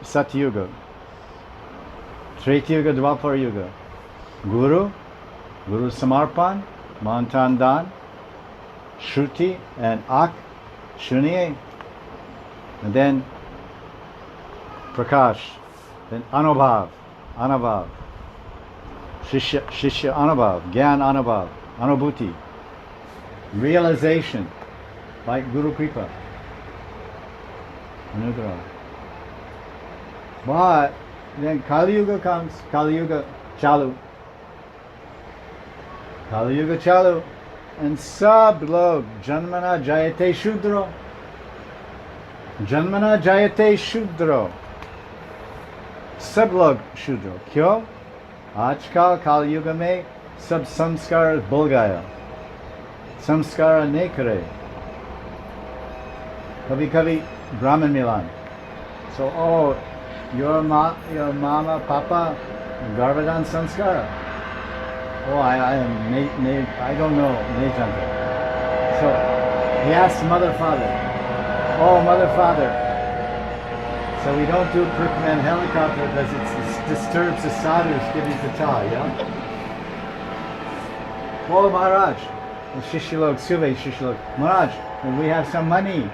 Satyuga. Treta Yuga, Dwapar Yuga. Guru Samarpan, Mantandan, Shruti and Ak, Shuniye. And then Prakash, then Anubhav, Shishya Anubhav, Gyan Anubhav, Anubhuti, realization, like Guru Kripa, Anugrah. But then Kali Yuga comes, Kali Yuga Chalu, and sab log Janmana Jayate Shudro. Janmana Jayate Shudro. सब लोग शूद्र क्यों आजकल काल युग में सब संस्कार भूल गया संस्कार नहीं करे कभी कभी ब्राह्मण मिलान so oh your mama papa Garbhadan sanskar oh I don't know so he asked mother father oh mother father so we don't do Prikman helicopter because it disturbs the sadhus giving kata, yeah? Oh Maharaj, Shishilok, Suve Shishilok, Maharaj, when we have some money,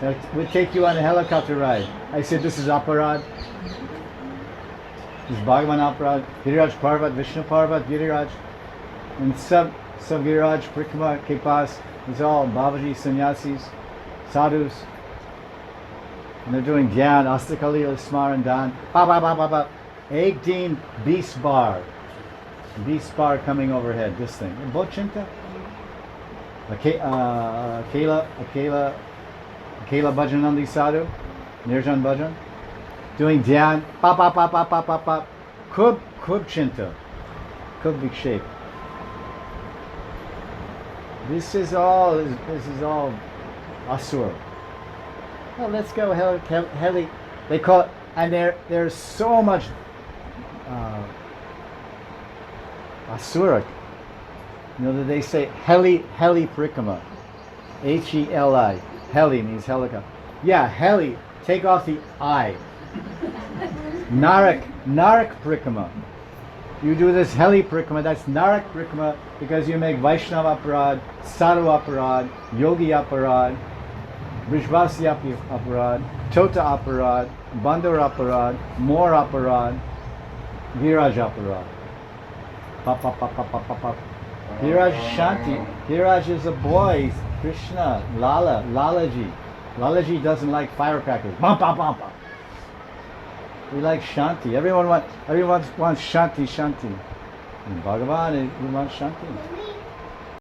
so we'll take you on a helicopter ride. I said, this is Aparad. This is Bhagavan Aparad, Giriraj Parvat, Vishnu Parvat, Giriraj. And sub Giriraj, Prikma, Kepas, it's all Babaji, sannyasis, sadhus. And they're doing Dhyan, Astakalila, Smar and Dan. Ba ba ba ba ba. 18 beast bar coming overhead, this thing. Bochinta? Akela Bhajanandi Sadhu, Nirjan Bhajan. Doing Dhyan, pa pa pa pa pa pa pa. Kub Chinta. Kub Vikshape. This is all Asura. Well, let's go heli. They call it, and there's so much asuric. You know that they say heli prikama, Heli. Heli means helicopter. Yeah, heli. Take off the I. Narak prikama. You do this heli prikama. That's narak prikama because you make Vaishnava aparad, Sadhu aparad, Yogi aparad. Brishvasi aparad, Tota aparad, Bandhur aparad, More aparad, Viraj aparad. Pa pa pa pa pa pa pa. Viraj Shanti. Viraj is a boy. Krishna, Lalaji. Lalaji doesn't like firecrackers. Bam bam bam bam. We like Shanti. Everyone wants Shanti. In Bhagavan, we want Shanti.